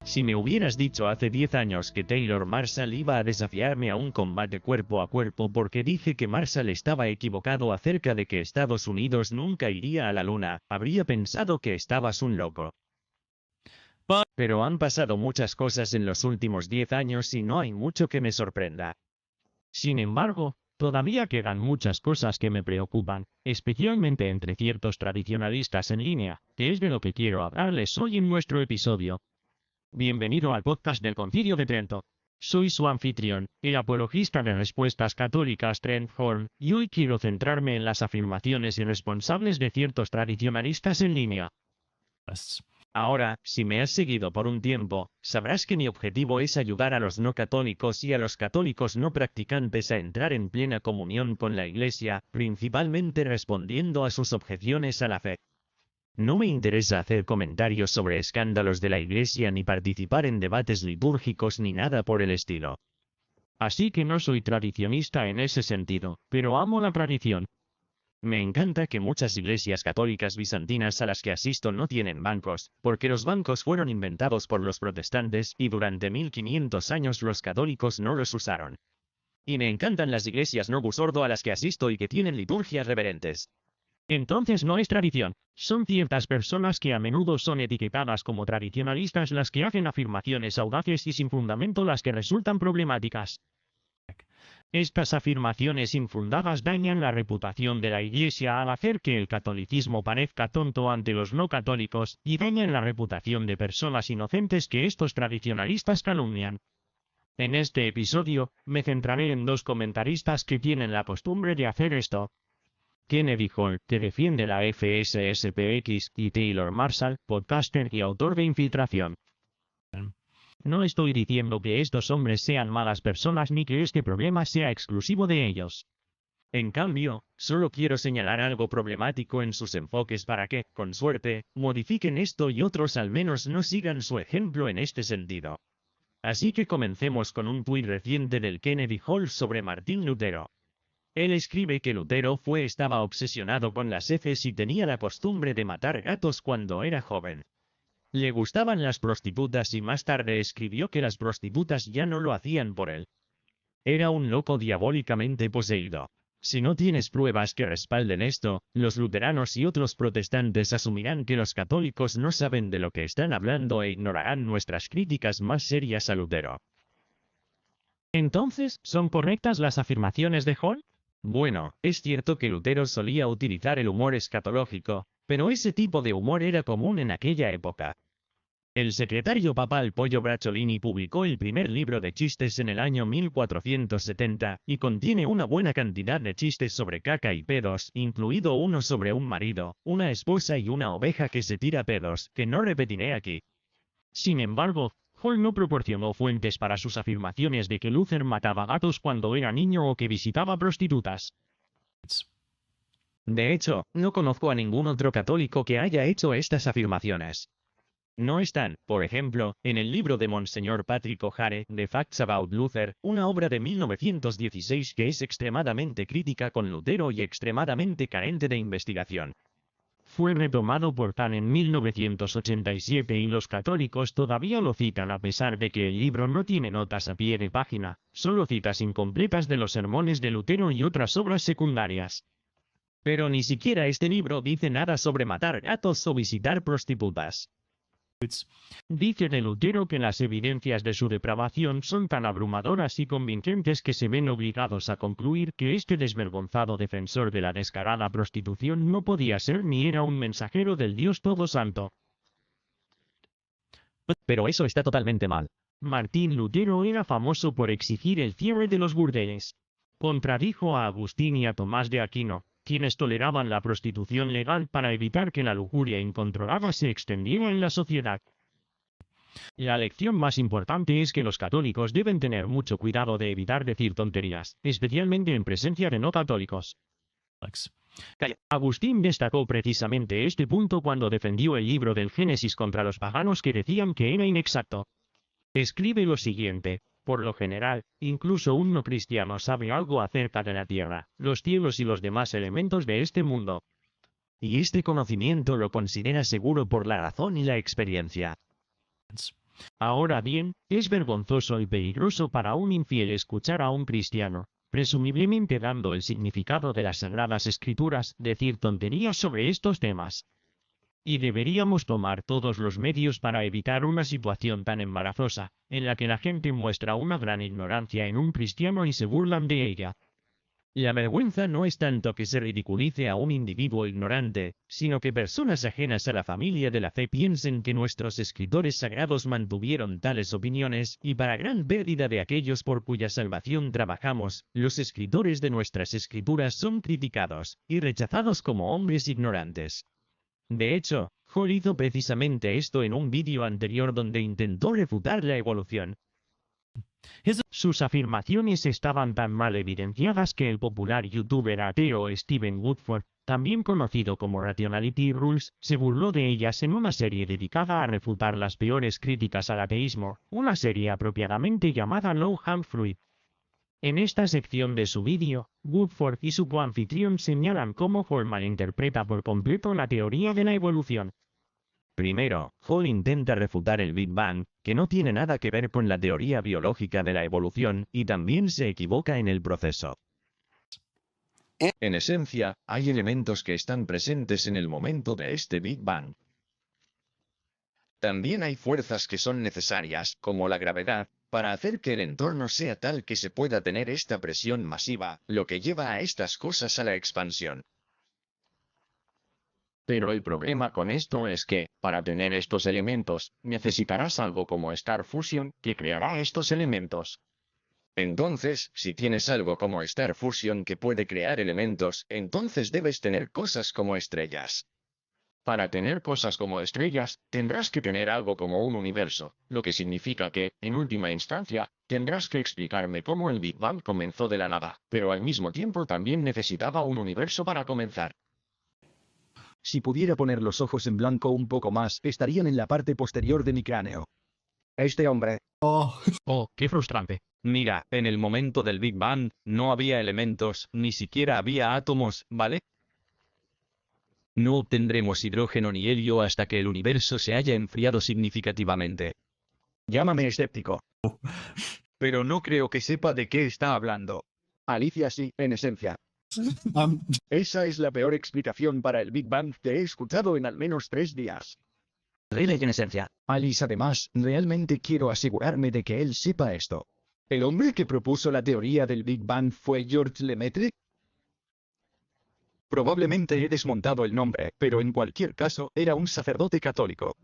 Si me hubieras dicho hace 10 años que Taylor Marshall iba a desafiarme a un combate cuerpo a cuerpo porque dije que Marshall estaba equivocado acerca de que Estados Unidos nunca iría a la luna, habría pensado que estabas un loco. Pero han pasado muchas cosas en los últimos 10 años y no hay mucho que me sorprenda. Sin embargo, todavía quedan muchas cosas que me preocupan, especialmente entre ciertos tradicionalistas en línea, que es de lo que quiero hablarles hoy en nuestro episodio. Bienvenido al podcast del Concilio de Trento. Soy su anfitrión, el apologista de respuestas católicas Trent Horn, y hoy quiero centrarme en las afirmaciones irresponsables de ciertos tradicionalistas en línea. Ahora, si me has seguido por un tiempo, sabrás que mi objetivo es ayudar a los no católicos y a los católicos no practicantes a entrar en plena comunión con la Iglesia, principalmente respondiendo a sus objeciones a la fe. No me interesa hacer comentarios sobre escándalos de la Iglesia ni participar en debates litúrgicos ni nada por el estilo. Así que no soy tradicionista en ese sentido, pero amo la tradición. Me encanta que muchas iglesias católicas bizantinas a las que asisto no tienen bancos, porque los bancos fueron inventados por los protestantes y durante 1500 años los católicos no los usaron. Y me encantan las iglesias no sordo a las que asisto y que tienen liturgias reverentes. Entonces no es tradición, son ciertas personas que a menudo son etiquetadas como tradicionalistas las que hacen afirmaciones audaces y sin fundamento las que resultan problemáticas. Estas afirmaciones infundadas dañan la reputación de la Iglesia al hacer que el catolicismo parezca tonto ante los no católicos, y dañan la reputación de personas inocentes que estos tradicionalistas calumnian. En este episodio, me centraré en dos comentaristas que tienen la costumbre de hacer esto. Kennedy Hall, que defiende la FSSPX, y Taylor Marshall, podcaster y autor de Infiltración. No estoy diciendo que estos hombres sean malas personas ni que este problema sea exclusivo de ellos. En cambio, solo quiero señalar algo problemático en sus enfoques para que, con suerte, modifiquen esto y otros al menos no sigan su ejemplo en este sentido. Así que comencemos con un tuit reciente del Kennedy Hall sobre Martín Lutero. Él escribe que Lutero estaba obsesionado con las heces y tenía la costumbre de matar gatos cuando era joven. Le gustaban las prostitutas y más tarde escribió que las prostitutas ya no lo hacían por él. Era un loco diabólicamente poseído. Si no tienes pruebas que respalden esto, los luteranos y otros protestantes asumirán que los católicos no saben de lo que están hablando e ignorarán nuestras críticas más serias a Lutero. Entonces, ¿son correctas las afirmaciones de Hall? Bueno, es cierto que Lutero solía utilizar el humor escatológico, pero ese tipo de humor era común en aquella época. El secretario papal Pollo Bracciolini publicó el primer libro de chistes en el año 1470, y contiene una buena cantidad de chistes sobre caca y pedos, incluido uno sobre un marido, una esposa y una oveja que se tira pedos, que no repetiré aquí. Sin embargo, Hall no proporcionó fuentes para sus afirmaciones de que Luther mataba gatos cuando era niño o que visitaba prostitutas. De hecho, no conozco a ningún otro católico que haya hecho estas afirmaciones. No están, por ejemplo, en el libro de Monseñor Patrick O'Hare, The Facts About Luther, una obra de 1916 que es extremadamente crítica con Lutero y extremadamente carente de investigación. Fue retomado por Tan en 1987 y los católicos todavía lo citan a pesar de que el libro no tiene notas a pie de página, solo citas incompletas de los sermones de Lutero y otras obras secundarias. Pero ni siquiera este libro dice nada sobre matar gatos o visitar prostitutas. Dice de Lutero que las evidencias de su depravación son tan abrumadoras y convincentes que se ven obligados a concluir que este desvergonzado defensor de la descarada prostitución no podía ser ni era un mensajero del Dios Todo Santo. Pero eso está totalmente mal. Martín Lutero era famoso por exigir el cierre de los burdeles. Contradijo a Agustín y a Tomás de Aquino, quienes toleraban la prostitución legal para evitar que la lujuria incontrolada se extendiera en la sociedad. La lección más importante es que los católicos deben tener mucho cuidado de evitar decir tonterías, especialmente en presencia de no católicos. Agustín destacó precisamente este punto cuando defendió el libro del Génesis contra los paganos que decían que era inexacto. Escribe lo siguiente: por lo general, incluso un no cristiano sabe algo acerca de la tierra, los cielos y los demás elementos de este mundo. Y este conocimiento lo considera seguro por la razón y la experiencia. Ahora bien, es vergonzoso y peligroso para un infiel escuchar a un cristiano, presumiblemente dando el significado de las Sagradas Escrituras, decir tonterías sobre estos temas. Y deberíamos tomar todos los medios para evitar una situación tan embarazosa, en la que la gente muestra una gran ignorancia en un cristiano y se burlan de ella. La vergüenza no es tanto que se ridiculice a un individuo ignorante, sino que personas ajenas a la familia de la fe piensen que nuestros escritores sagrados mantuvieron tales opiniones, y para gran pérdida de aquellos por cuya salvación trabajamos, los escritores de nuestras escrituras son criticados y rechazados como hombres ignorantes. De hecho, Hall hizo precisamente esto en un vídeo anterior donde intentó refutar la evolución. Sus afirmaciones estaban tan mal evidenciadas que el popular youtuber ateo Steven Woodford, también conocido como Rationality Rules, se burló de ellas en una serie dedicada a refutar las peores críticas al ateísmo, una serie apropiadamente llamada Low Hang Fruit. En esta sección de su vídeo, Woodford y su coanfitrión señalan cómo Hall malinterpreta por completo la teoría de la evolución. Primero, Hall intenta refutar el Big Bang, que no tiene nada que ver con la teoría biológica de la evolución, y también se equivoca en el proceso. En esencia, hay elementos que están presentes en el momento de este Big Bang. También hay fuerzas que son necesarias, como la gravedad, para hacer que el entorno sea tal que se pueda tener esta presión masiva, lo que lleva a estas cosas a la expansión. Pero el problema con esto es que, para tener estos elementos, necesitarás algo como Star Fusion, que creará estos elementos. Entonces, si tienes algo como Star Fusion que puede crear elementos, entonces debes tener cosas como estrellas. Para tener cosas como estrellas, tendrás que tener algo como un universo, lo que significa que, en última instancia, tendrás que explicarme cómo el Big Bang comenzó de la nada, pero al mismo tiempo también necesitaba un universo para comenzar. Si pudiera poner los ojos en blanco un poco más, estarían en la parte posterior de mi cráneo. Este hombre. Oh, qué frustrante. Mira, en el momento del Big Bang, no había elementos, ni siquiera había átomos, ¿vale? No obtendremos hidrógeno ni helio hasta que el universo se haya enfriado significativamente. Llámame escéptico. Pero no creo que sepa de qué está hablando. Alicia sí, en esencia. Esa es la peor explicación para el Big Bang que he escuchado en al menos 3 días. Really en esencia. Alice, además, realmente quiero asegurarme de que él sepa esto. ¿El hombre que propuso la teoría del Big Bang fue George Lemaitre? Probablemente he desmontado el nombre, pero en cualquier caso, era un sacerdote católico.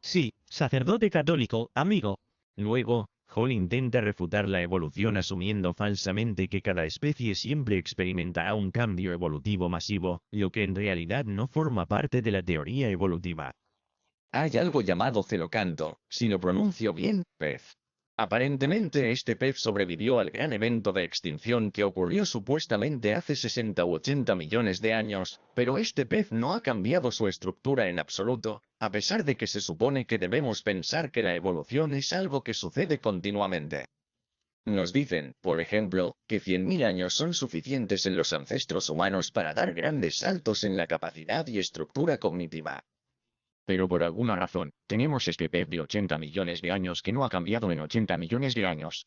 Sí, sacerdote católico, amigo. Luego, Hall intenta refutar la evolución asumiendo falsamente que cada especie siempre experimentará un cambio evolutivo masivo, lo que en realidad no forma parte de la teoría evolutiva. Hay algo llamado celocanto, si lo pronuncio bien, pez. Aparentemente este pez sobrevivió al gran evento de extinción que ocurrió supuestamente hace 60 u 80 millones de años, pero este pez no ha cambiado su estructura en absoluto, a pesar de que se supone que debemos pensar que la evolución es algo que sucede continuamente. Nos dicen, por ejemplo, que 100.000 años son suficientes en los ancestros humanos para dar grandes saltos en la capacidad y estructura cognitiva. Pero por alguna razón, tenemos este pez de 80 millones de años que no ha cambiado en 80 millones de años.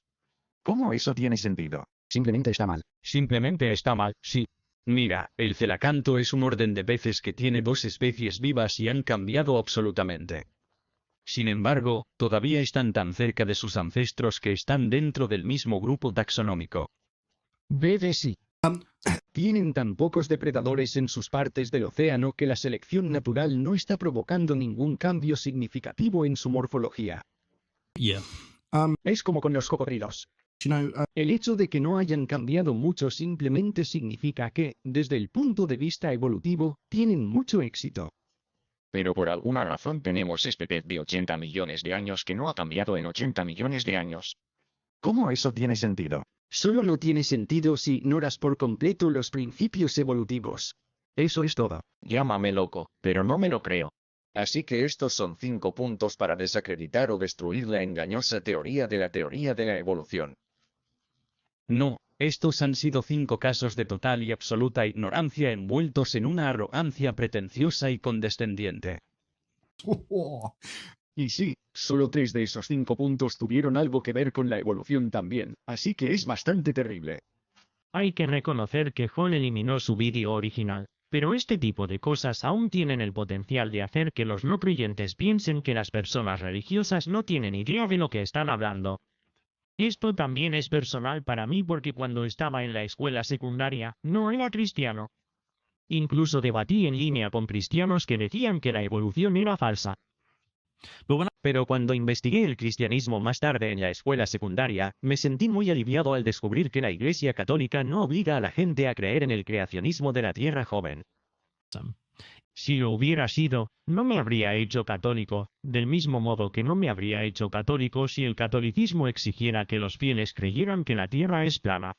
¿Cómo eso tiene sentido? Simplemente está mal. Simplemente está mal, sí. Mira, el celacanto es un orden de peces que tiene 2 especies vivas y han cambiado absolutamente. Sin embargo, todavía están tan cerca de sus ancestros que están dentro del mismo grupo taxonómico. Bebe sí. Tienen tan pocos depredadores en sus partes del océano que la selección natural no está provocando ningún cambio significativo en su morfología. Es como con los cocodrilos. El hecho de que no hayan cambiado mucho simplemente significa que, desde el punto de vista evolutivo, tienen mucho éxito. Pero por alguna razón tenemos este pez de 80 millones de años que no ha cambiado en 80 millones de años. ¿Cómo eso tiene sentido? Solo no tiene sentido si ignoras por completo los principios evolutivos. Eso es todo. Llámame loco, pero no me lo creo. Así que estos son 5 puntos para desacreditar o destruir la engañosa teoría de la evolución. No, estos han sido 5 casos de total y absoluta ignorancia envueltos en una arrogancia pretenciosa y condescendiente. Y sí, solo 3 de esos 5 puntos tuvieron algo que ver con la evolución también, así que es bastante terrible. Hay que reconocer que Hall eliminó su vídeo original, pero este tipo de cosas aún tienen el potencial de hacer que los no creyentes piensen que las personas religiosas no tienen idea de lo que están hablando. Esto también es personal para mí porque cuando estaba en la escuela secundaria, no era cristiano. Incluso debatí en línea con cristianos que decían que la evolución era falsa. Pero cuando investigué el cristianismo más tarde en la escuela secundaria, me sentí muy aliviado al descubrir que la Iglesia Católica no obliga a la gente a creer en el creacionismo de la Tierra joven. Si lo hubiera sido, no me habría hecho católico, del mismo modo que no me habría hecho católico si el catolicismo exigiera que los fieles creyeran que la Tierra es plana.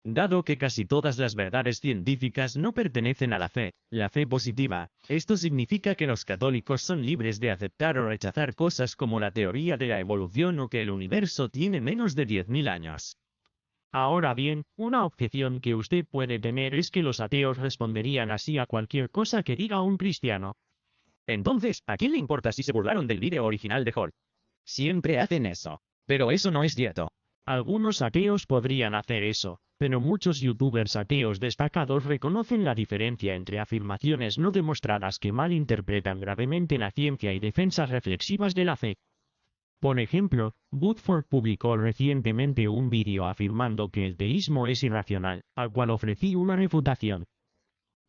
Dado que casi todas las verdades científicas no pertenecen a la fe positiva, esto significa que los católicos son libres de aceptar o rechazar cosas como la teoría de la evolución o que el universo tiene menos de 10.000 años. Ahora bien, una objeción que usted puede tener es que los ateos responderían así a cualquier cosa que diga un cristiano. Entonces, ¿a quién le importa si se burlaron del vídeo original de Hall? Siempre hacen eso. Pero eso no es cierto. Algunos ateos podrían hacer eso, pero muchos youtubers ateos destacados reconocen la diferencia entre afirmaciones no demostradas que malinterpretan gravemente la ciencia y defensas reflexivas de la fe. Por ejemplo, Woodford publicó recientemente un vídeo afirmando que el teísmo es irracional, al cual ofrecí una refutación.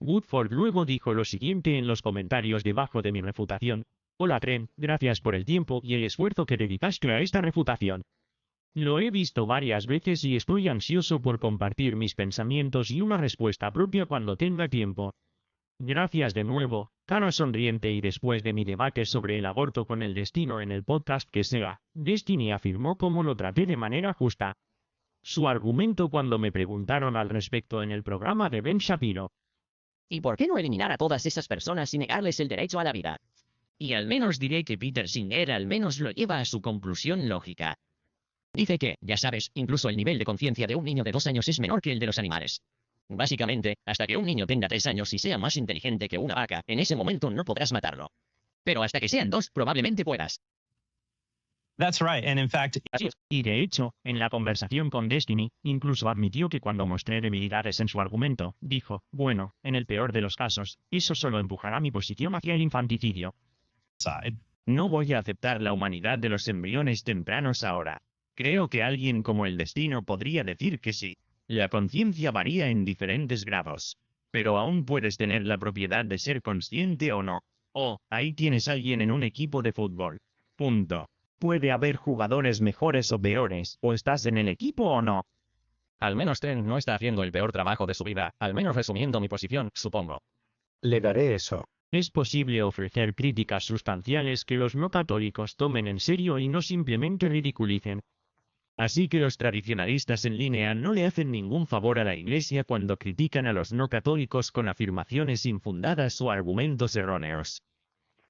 Woodford luego dijo lo siguiente en los comentarios debajo de mi refutación: "Hola Tren, gracias por el tiempo y el esfuerzo que dedicaste a esta refutación. Lo he visto varias veces y estoy ansioso por compartir mis pensamientos y una respuesta propia cuando tenga tiempo. Gracias de nuevo", cara sonriente. Y después de mi debate sobre el aborto con el Destino en el podcast que sea, Destiny afirmó cómo lo traté de manera justa. Su argumento cuando me preguntaron al respecto en el programa de Ben Shapiro: ¿y por qué no eliminar a todas esas personas y negarles el derecho a la vida? Y al menos diré que Peter Singer al menos lo lleva a su conclusión lógica. Dice que, ya sabes, incluso el nivel de conciencia de un niño de 2 años es menor que el de los animales. Básicamente, hasta que un niño tenga 3 años y sea más inteligente que una vaca, en ese momento no podrás matarlo. Pero hasta que sean 2, probablemente puedas. That's right, and in fact, Así es. Y de hecho, en la conversación con Destiny, incluso admitió que cuando mostré debilidades en su argumento, dijo: "Bueno, en el peor de los casos, eso solo empujará mi posición hacia el infanticidio". side. No voy a aceptar la humanidad de los embriones tempranos ahora. Creo que alguien como el Destino podría decir que sí. La conciencia varía en diferentes grados. Pero aún puedes tener la propiedad de ser consciente o no. Oh, ahí tienes a alguien en un equipo de fútbol. Punto. Puede haber jugadores mejores o peores, o estás en el equipo o no. Al menos Tren no está haciendo el peor trabajo de su vida, al menos resumiendo mi posición, supongo. Le daré eso. Es posible ofrecer críticas sustanciales que los no católicos tomen en serio y no simplemente ridiculicen. Así que los tradicionalistas en línea no le hacen ningún favor a la Iglesia cuando critican a los no católicos con afirmaciones infundadas o argumentos erróneos.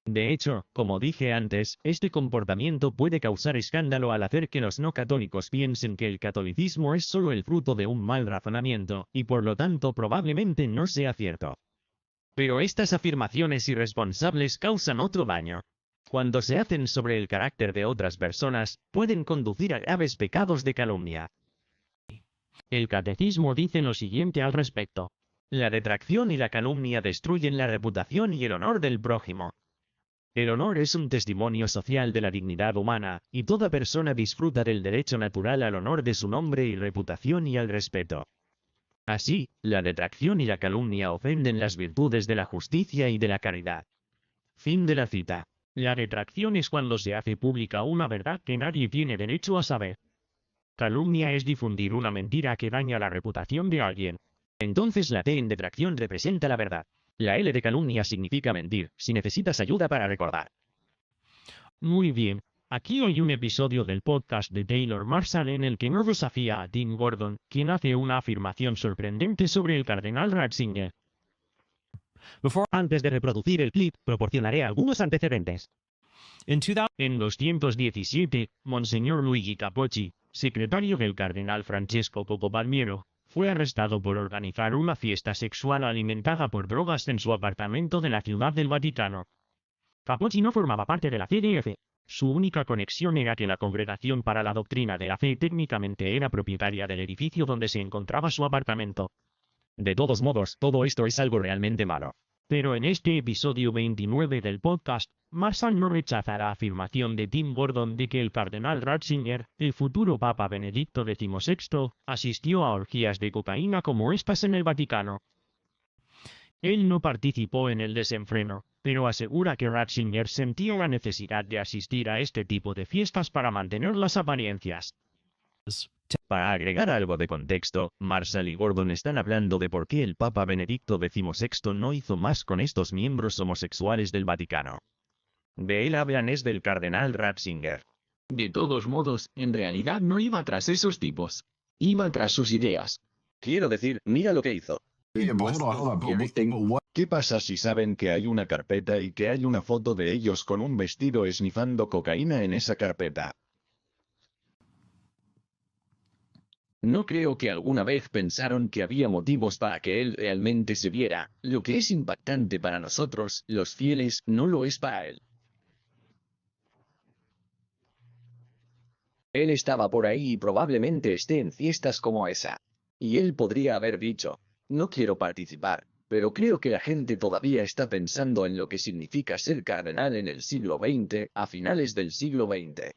De hecho, como dije antes, este comportamiento puede causar escándalo al hacer que los no católicos piensen que el catolicismo es solo el fruto de un mal razonamiento, y por lo tanto probablemente no sea cierto. Pero estas afirmaciones irresponsables causan otro daño. Cuando se hacen sobre el carácter de otras personas, pueden conducir a graves pecados de calumnia. El catecismo dice lo siguiente al respecto: La detracción y la calumnia destruyen la reputación y el honor del prójimo. El honor es un testimonio social de la dignidad humana, y toda persona disfruta del derecho natural al honor de su nombre y reputación y al respeto. Así, la detracción y la calumnia ofenden las virtudes de la justicia y de la caridad. Fin de la cita. La retracción es cuando se hace pública una verdad que nadie tiene derecho a saber. Calumnia es difundir una mentira que daña la reputación de alguien. Entonces la T en detracción representa la verdad. La L de calumnia significa mentir, si necesitas ayuda para recordar. Muy bien. Aquí hay un episodio del podcast de Taylor Marshall en el que no desafía a Tim Gordon, quien hace una afirmación sorprendente sobre el cardenal Ratzinger. Antes de reproducir el clip, proporcionaré algunos antecedentes. En 217, Monseñor Luigi Capocci, secretario del cardenal Francesco Coco Palmiero, fue arrestado por organizar una fiesta sexual alimentada por drogas en su apartamento de la Ciudad del Vaticano. Capocci no formaba parte de la CDF. Su única conexión era que la Congregación para la Doctrina de la Fe técnicamente era propietaria del edificio donde se encontraba su apartamento. De todos modos, todo esto es algo realmente malo. Pero en este episodio 29 del podcast, Marshall no rechaza la afirmación de Tim Gordon de que el cardenal Ratzinger, el futuro Papa Benedicto XVI, asistió a orgías de cocaína como estas en el Vaticano. Él no participó en el desenfreno, pero asegura que Ratzinger sentía la necesidad de asistir a este tipo de fiestas para mantener las apariencias. Para agregar algo de contexto, Marshall y Gordon están hablando de por qué el Papa Benedicto XVI no hizo más con estos miembros homosexuales del Vaticano. De él hablan es del cardenal Ratzinger. De todos modos, en realidad no iba tras esos tipos. Iba tras sus ideas. Quiero decir, mira lo que hizo. ¿Qué pasa si saben que hay una carpeta y que hay una foto de ellos con un vestido esnifando cocaína en esa carpeta? No creo que alguna vez pensaron que había motivos para que él realmente se viera. Lo que es impactante para nosotros, los fieles, no lo es para él. Él estaba por ahí y probablemente esté en fiestas como esa. Y él podría haber dicho, no quiero participar, pero creo que la gente todavía está pensando en lo que significa ser cardenal en el siglo XX, a finales del siglo XX.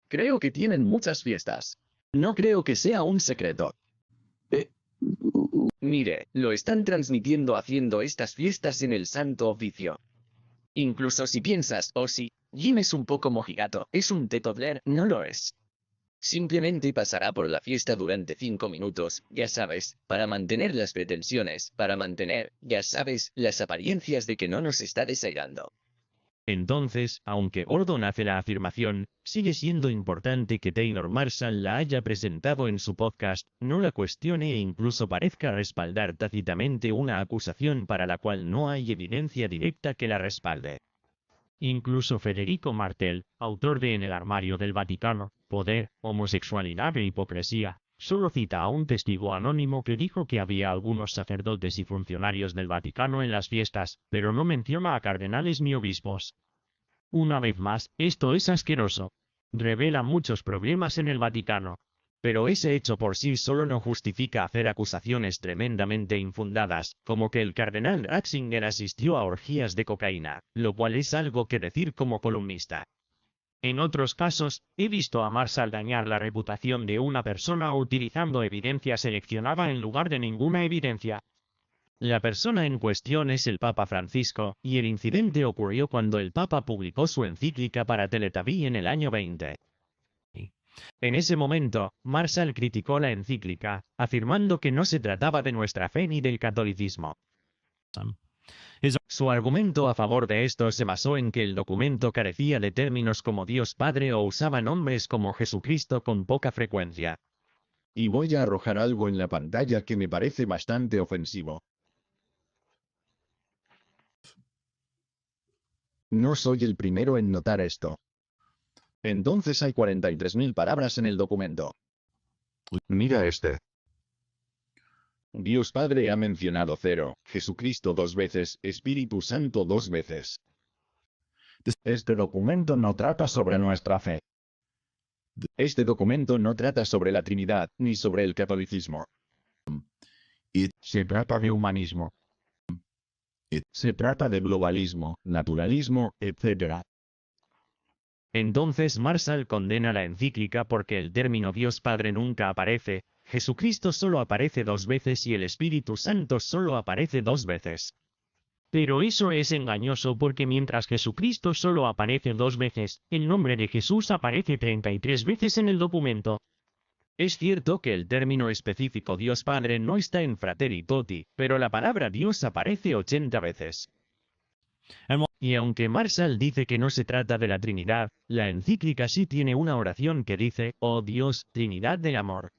Creo que tienen muchas fiestas. No creo que sea un secreto. Mire, lo están transmitiendo haciendo estas fiestas en el Santo Oficio. Incluso si piensas, oh sí, Jim es un poco mojigato, es un tetodler, no lo es. Simplemente pasará por la fiesta durante 5 minutos, ya sabes, para mantener las pretensiones, para mantener, ya sabes, las apariencias de que no nos está desairando. Entonces, aunque Gordon hace la afirmación, sigue siendo importante que Taylor Marshall la haya presentado en su podcast, no la cuestione e incluso parezca respaldar tácitamente una acusación para la cual no hay evidencia directa que la respalde. Incluso Federico Martel, autor de En el armario del Vaticano, Poder, Homosexualidad e Hipocresía, solo cita a un testigo anónimo que dijo que había algunos sacerdotes y funcionarios del Vaticano en las fiestas, pero no menciona a cardenales ni obispos. Una vez más, esto es asqueroso. Revela muchos problemas en el Vaticano. Pero ese hecho por sí solo no justifica hacer acusaciones tremendamente infundadas, como que el cardenal Ratzinger asistió a orgías de cocaína, lo cual es algo que decir como columnista. En otros casos, he visto a Marshall dañar la reputación de una persona utilizando evidencia seleccionada en lugar de ninguna evidencia. La persona en cuestión es el Papa Francisco, y el incidente ocurrió cuando el Papa publicó su encíclica para Teletabi en el año 20. En ese momento, Marshall criticó la encíclica, afirmando que no se trataba de nuestra fe ni del catolicismo. Su argumento a favor de esto se basó en que el documento carecía de términos como Dios Padre o usaba nombres como Jesucristo con poca frecuencia. Y voy a arrojar algo en la pantalla que me parece bastante ofensivo. No soy el primero en notar esto. Entonces hay 43.000 palabras en el documento. Mira este. Dios Padre ha mencionado 0, Jesucristo 2 veces, Espíritu Santo 2 veces. Este documento no trata sobre nuestra fe. Este documento no trata sobre la Trinidad, ni sobre el catolicismo. Se trata de humanismo. Se trata de globalismo, naturalismo, etc. Entonces Marshall condena la encíclica porque el término Dios Padre nunca aparece, Jesucristo solo aparece 2 veces y el Espíritu Santo solo aparece 2 veces. Pero eso es engañoso porque mientras Jesucristo solo aparece 2 veces, el nombre de Jesús aparece 33 veces en el documento. Es cierto que el término específico Dios Padre no está en Fratelli Tutti, pero la palabra Dios aparece 80 veces. Y aunque Marshall dice que no se trata de la Trinidad, la encíclica sí tiene una oración que dice, oh Dios, Trinidad de amor.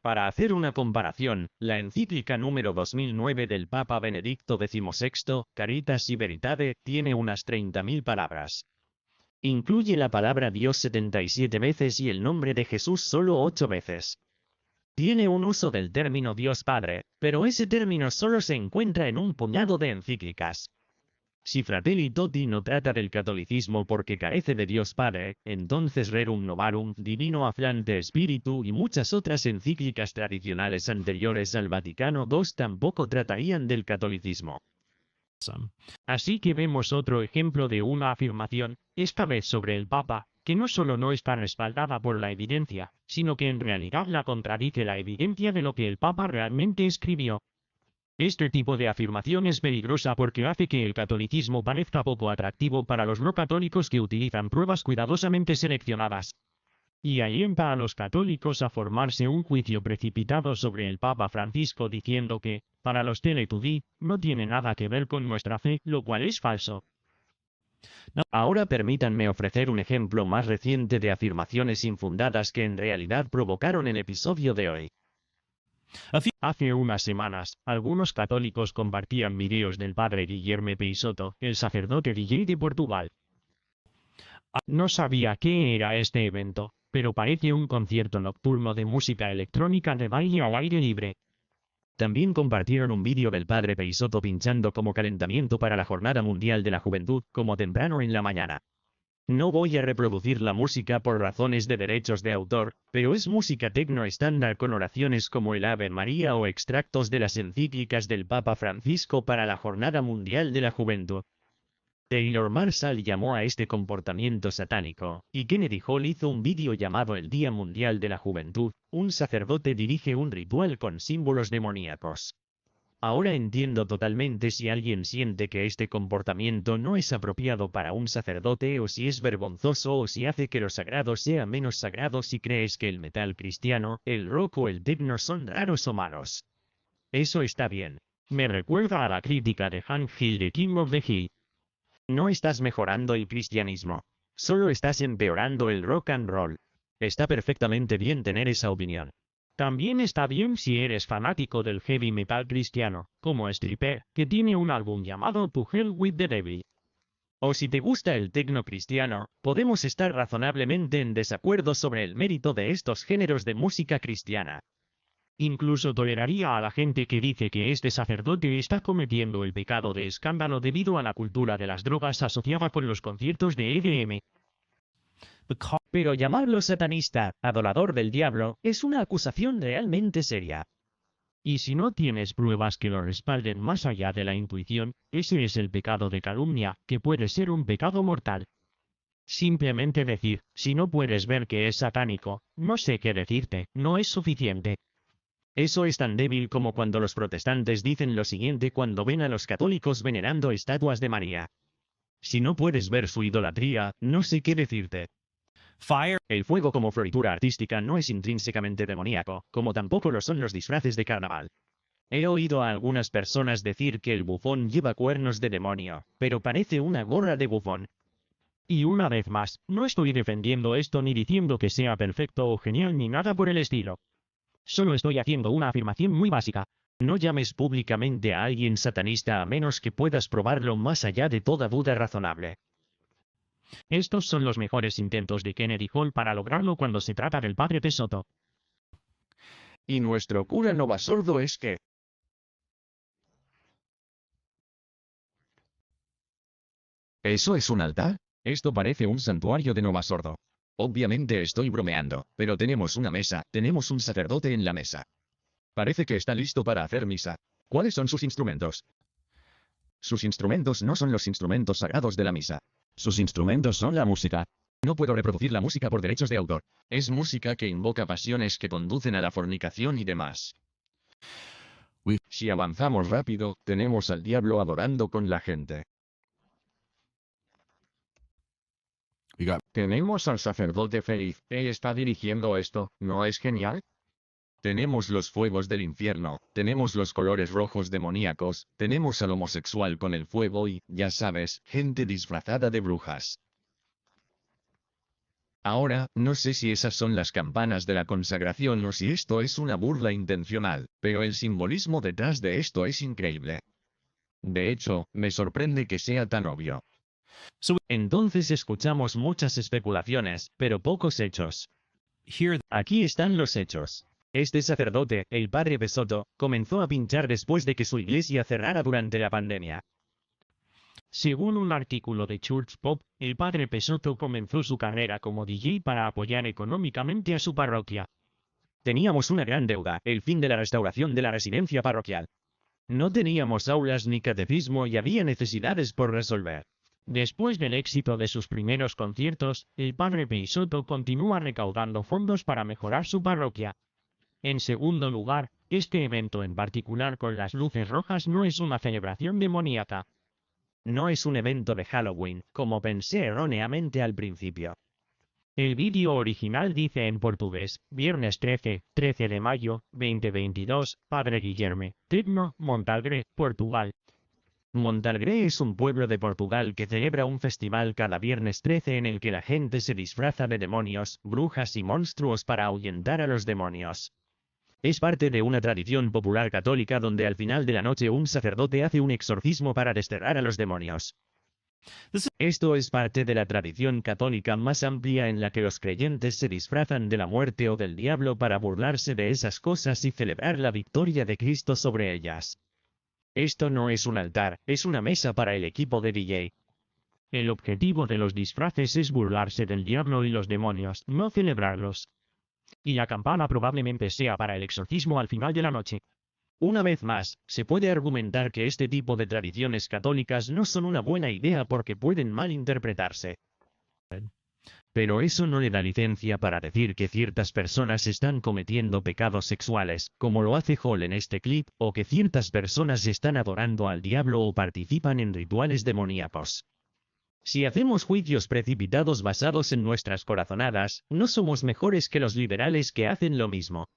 Para hacer una comparación, la encíclica número 2009 del Papa Benedicto XVI, Caritas y Veritate, tiene unas 30.000 palabras. Incluye la palabra Dios 77 veces y el nombre de Jesús solo 8 veces. Tiene un uso del término Dios Padre, pero ese término solo se encuentra en un puñado de encíclicas. Si Fratelli Tutti no trata del catolicismo porque carece de Dios Padre, entonces Rerum Novarum, Divino Aflante Spiritu y muchas otras encíclicas tradicionales anteriores al Vaticano II tampoco tratarían del catolicismo. Así que vemos otro ejemplo de una afirmación, esta vez sobre el Papa, que no solo no está respaldada por la evidencia, sino que en realidad la contradice la evidencia de lo que el Papa realmente escribió. Este tipo de afirmación es peligrosa porque hace que el catolicismo parezca poco atractivo para los no católicos que utilizan pruebas cuidadosamente seleccionadas. Y alienta a los católicos a formarse un juicio precipitado sobre el Papa Francisco diciendo que, para los Teletubbies, no tiene nada que ver con nuestra fe, lo cual es falso. Ahora permítanme ofrecer un ejemplo más reciente de afirmaciones infundadas que en realidad provocaron el episodio de hoy. Hace unas semanas, algunos católicos compartían videos del padre Guilherme Peixoto, el sacerdote DJ de Portugal. No sabía qué era este evento, pero parece un concierto nocturno de música electrónica de baile al aire libre. También compartieron un vídeo del padre Peixoto pinchando como calentamiento para la Jornada Mundial de la Juventud, como temprano en la mañana. No voy a reproducir la música por razones de derechos de autor, pero es música tecno estándar con oraciones como el Ave María o extractos de las encíclicas del Papa Francisco para la Jornada Mundial de la Juventud. Taylor Marshall llamó a este comportamiento satánico, y Kennedy Hall hizo un vídeo llamado El Día Mundial de la Juventud. Un sacerdote dirige un ritual con símbolos demoníacos. Ahora entiendo totalmente si alguien siente que este comportamiento no es apropiado para un sacerdote o si es vergonzoso o si hace que lo sagrado sea menos sagrado si crees que el metal cristiano, el rock o el techno son raros o malos. Eso está bien. Me recuerda a la crítica de Hank Hill de King of the Hill. No estás mejorando el cristianismo. Solo estás empeorando el rock and roll. Está perfectamente bien tener esa opinión. También está bien si eres fanático del heavy metal cristiano, como Striper, que tiene un álbum llamado To Hell with the Devil. O si te gusta el techno cristiano, podemos estar razonablemente en desacuerdo sobre el mérito de estos géneros de música cristiana. Incluso toleraría a la gente que dice que este sacerdote está cometiendo el pecado de escándalo debido a la cultura de las drogas asociada con los conciertos de EDM. Pero llamarlo satanista, adorador del diablo, es una acusación realmente seria. Y si no tienes pruebas que lo respalden más allá de la intuición, ese es el pecado de calumnia, que puede ser un pecado mortal. Simplemente decir, si no puedes ver que es satánico, no sé qué decirte, no es suficiente. Eso es tan débil como cuando los protestantes dicen lo siguiente cuando ven a los católicos venerando estatuas de María. Si no puedes ver su idolatría, no sé qué decirte. El fuego como floritura artística no es intrínsecamente demoníaco, como tampoco lo son los disfraces de carnaval. He oído a algunas personas decir que el bufón lleva cuernos de demonio, pero parece una gorra de bufón. Y una vez más, no estoy defendiendo esto ni diciendo que sea perfecto o genial ni nada por el estilo. Solo estoy haciendo una afirmación muy básica. No llames públicamente a alguien satanista a menos que puedas probarlo más allá de toda duda razonable. Estos son los mejores intentos de Kennedy Hall para lograrlo cuando se trata del padre Peixoto. Y nuestro cura Novasordo es que... ¿Eso es un altar? Esto parece un santuario de Novasordo. Obviamente estoy bromeando, pero tenemos una mesa, tenemos un sacerdote en la mesa. Parece que está listo para hacer misa. ¿Cuáles son sus instrumentos? Sus instrumentos no son los instrumentos sagrados de la misa. Sus instrumentos son la música. No puedo reproducir la música por derechos de autor. Es música que invoca pasiones que conducen a la fornicación y demás. Si avanzamos rápido, tenemos al diablo adorando con la gente. Tenemos al sacerdote feliz. Él está dirigiendo esto, ¿no es genial? Tenemos los fuegos del infierno, tenemos los colores rojos demoníacos, tenemos al homosexual con el fuego y, ya sabes, gente disfrazada de brujas. Ahora, no sé si esas son las campanas de la consagración o si esto es una burla intencional, pero el simbolismo detrás de esto es increíble. De hecho, me sorprende que sea tan obvio. Entonces escuchamos muchas especulaciones, pero pocos hechos. Aquí están los hechos. Este sacerdote, el padre Peixoto, comenzó a pinchar después de que su iglesia cerrara durante la pandemia. Según un artículo de Church Pop, el padre Pesotto comenzó su carrera como DJ para apoyar económicamente a su parroquia. Teníamos una gran deuda, el fin de la restauración de la residencia parroquial. No teníamos aulas ni catecismo y había necesidades por resolver. Después del éxito de sus primeros conciertos, el padre Pesotto continúa recaudando fondos para mejorar su parroquia. En segundo lugar, este evento en particular con las luces rojas no es una celebración demoníaca. No es un evento de Halloween, como pensé erróneamente al principio. El vídeo original dice en portugués, viernes 13 de mayo, 2022, Padre Guilherme, Tecno, Montalgre, Portugal. Montalgre es un pueblo de Portugal que celebra un festival cada viernes 13 en el que la gente se disfraza de demonios, brujas y monstruos para ahuyentar a los demonios. Es parte de una tradición popular católica donde al final de la noche un sacerdote hace un exorcismo para desterrar a los demonios. Esto es parte de la tradición católica más amplia en la que los creyentes se disfrazan de la muerte o del diablo para burlarse de esas cosas y celebrar la victoria de Cristo sobre ellas. Esto no es un altar, es una mesa para el equipo de DJ. El objetivo de los disfraces es burlarse del diablo y los demonios, no celebrarlos. Y la campana probablemente sea para el exorcismo al final de la noche. Una vez más, se puede argumentar que este tipo de tradiciones católicas no son una buena idea porque pueden malinterpretarse. Pero eso no le da licencia para decir que ciertas personas están cometiendo pecados sexuales, como lo hace Hall en este clip, o que ciertas personas están adorando al diablo o participan en rituales demoníacos. Si hacemos juicios precipitados basados en nuestras corazonadas, no somos mejores que los liberales que hacen lo mismo.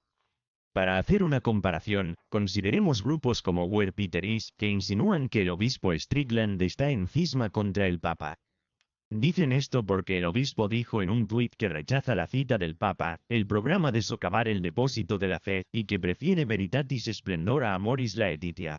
Para hacer una comparación, consideremos grupos como We're Peteris, que insinúan que el obispo Strickland está en cisma contra el Papa. Dicen esto porque el obispo dijo en un tuit que rechaza la cita del Papa, el programa de socavar el depósito de la fe, y que prefiere Veritatis Splendora Amoris Laetitia.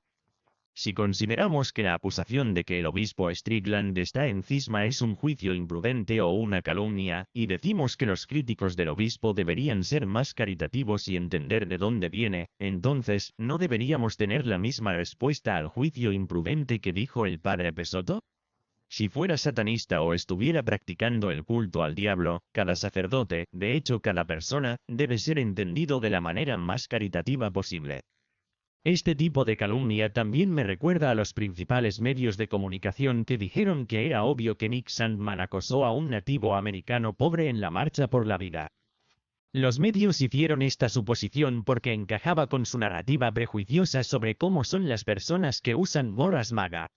Si consideramos que la acusación de que el obispo Strickland está en cisma es un juicio imprudente o una calumnia, y decimos que los críticos del obispo deberían ser más caritativos y entender de dónde viene, entonces, ¿no deberíamos tener la misma respuesta al juicio imprudente que dijo el padre Pesotto? Si fuera satanista o estuviera practicando el culto al diablo, cada sacerdote, de hecho cada persona, debe ser entendido de la manera más caritativa posible. Este tipo de calumnia también me recuerda a los principales medios de comunicación que dijeron que era obvio que Nick Sandmann acosó a un nativo americano pobre en la marcha por la vida. Los medios hicieron esta suposición porque encajaba con su narrativa prejuiciosa sobre cómo son las personas que usan gorras MAGA.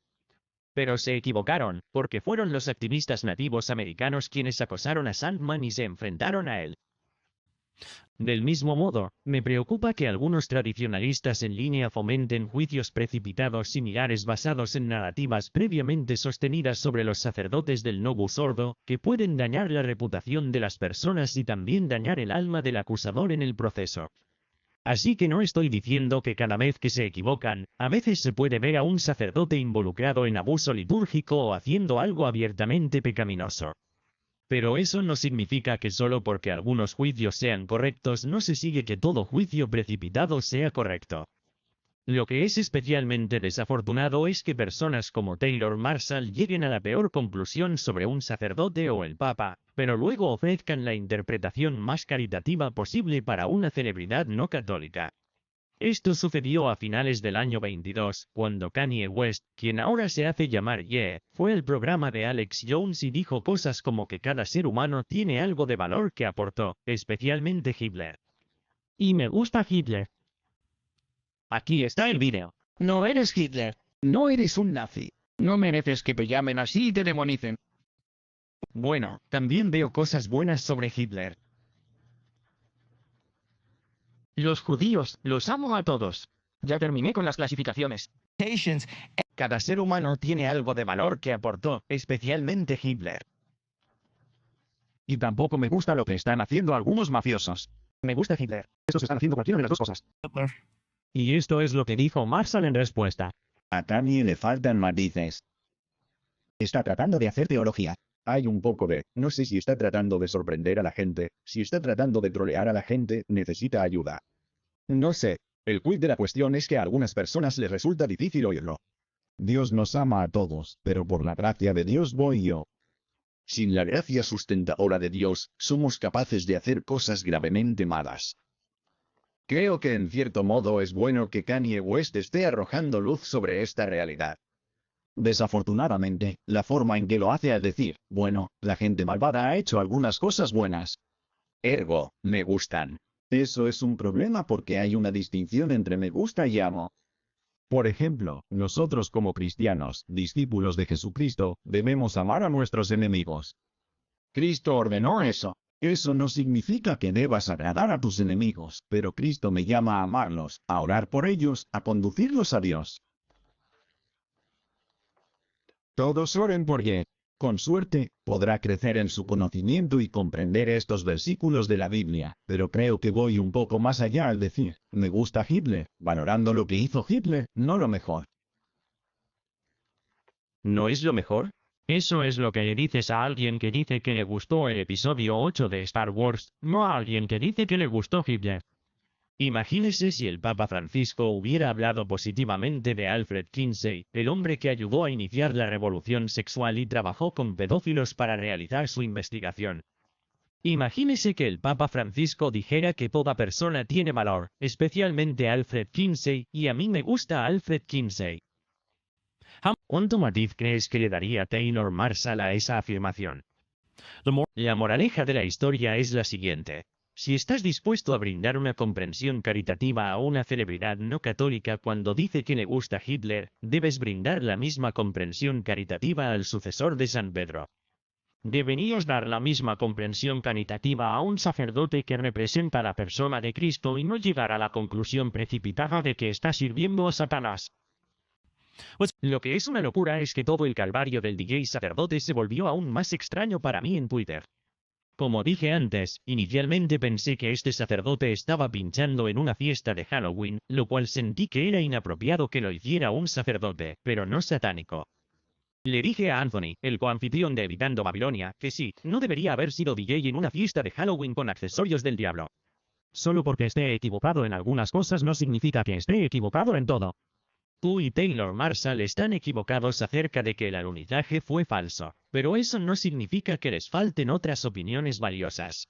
Pero se equivocaron, porque fueron los activistas nativos americanos quienes acosaron a Sandmann y se enfrentaron a él. Del mismo modo, me preocupa que algunos tradicionalistas en línea fomenten juicios precipitados similares basados en narrativas previamente sostenidas sobre los sacerdotes del Novus Ordo, que pueden dañar la reputación de las personas y también dañar el alma del acusador en el proceso. Así que no estoy diciendo que cada vez que se equivocan, a veces se puede ver a un sacerdote involucrado en abuso litúrgico o haciendo algo abiertamente pecaminoso. Pero eso no significa que solo porque algunos juicios sean correctos no se sigue que todo juicio precipitado sea correcto. Lo que es especialmente desafortunado es que personas como Taylor Marshall lleguen a la peor conclusión sobre un sacerdote o el Papa, pero luego ofrezcan la interpretación más caritativa posible para una celebridad no católica. Esto sucedió a finales del año 22, cuando Kanye West, quien ahora se hace llamar Ye, fue al programa de Alex Jones y dijo cosas como que cada ser humano tiene algo de valor que aportó, especialmente Hitler. Y me gusta Hitler. Aquí está el vídeo. No eres Hitler. No eres un nazi. No mereces que te llamen así y te demonicen. Bueno, también veo cosas buenas sobre Hitler. Los judíos, los amo a todos. Ya terminé con las clasificaciones. Cada ser humano tiene algo de valor que aportó, especialmente Hitler. Y tampoco me gusta lo que están haciendo algunos mafiosos. Me gusta Hitler. Estos están haciendo cualquiera de las dos cosas. Y esto es lo que dijo Marshall en respuesta. A Kanye le faltan matices. Está tratando de hacer teología. Hay un poco de, no sé si está tratando de sorprender a la gente, si está tratando de trolear a la gente, necesita ayuda. No sé. El quid de la cuestión es que a algunas personas les resulta difícil oírlo. Dios nos ama a todos, pero por la gracia de Dios voy yo. Sin la gracia sustentadora de Dios, somos capaces de hacer cosas gravemente malas. Creo que en cierto modo es bueno que Kanye West esté arrojando luz sobre esta realidad. Desafortunadamente, la forma en que lo hace es decir, bueno, la gente malvada ha hecho algunas cosas buenas. Ergo, me gustan. Eso es un problema porque hay una distinción entre me gusta y amo. Por ejemplo, nosotros como cristianos, discípulos de Jesucristo, debemos amar a nuestros enemigos. Cristo ordenó eso. Eso no significa que debas agradar a tus enemigos, pero Cristo me llama a amarlos, a orar por ellos, a conducirlos a Dios. Todos oren porque, con suerte, podrá crecer en su conocimiento y comprender estos versículos de la Biblia, pero creo que voy un poco más allá al decir, me gusta Hitler, valorando lo que hizo Hitler, no lo mejor. ¿No es lo mejor? Eso es lo que le dices a alguien que dice que le gustó el episodio 8 de Star Wars, no a alguien que dice que le gustó Hitler. Imagínese si el Papa Francisco hubiera hablado positivamente de Alfred Kinsey, el hombre que ayudó a iniciar la revolución sexual y trabajó con pedófilos para realizar su investigación. Imagínese que el Papa Francisco dijera que toda persona tiene valor, especialmente Alfred Kinsey, y a mí me gusta Alfred Kinsey. ¿Cuánto matiz crees que le daría Taylor Marshall a esa afirmación? La moraleja de la historia es la siguiente. Si estás dispuesto a brindar una comprensión caritativa a una celebridad no católica cuando dice que le gusta Hitler, debes brindar la misma comprensión caritativa al sucesor de San Pedro. Deberías dar la misma comprensión caritativa a un sacerdote que representa a la persona de Cristo y no llegar a la conclusión precipitada de que está sirviendo a Satanás. Lo que es una locura es que todo el calvario del DJ sacerdote se volvió aún más extraño para mí en Twitter. Como dije antes, inicialmente pensé que este sacerdote estaba pinchando en una fiesta de Halloween, lo cual sentí que era inapropiado que lo hiciera un sacerdote, pero no satánico. Le dije a Anthony, el coanfitrión de Evitando Babilonia, que sí, no debería haber sido DJ en una fiesta de Halloween con accesorios del diablo. Solo porque esté equivocado en algunas cosas no significa que esté equivocado en todo. Tú y Taylor Marshall están equivocados acerca de que el alunizaje fue falso, pero eso no significa que les falten otras opiniones valiosas.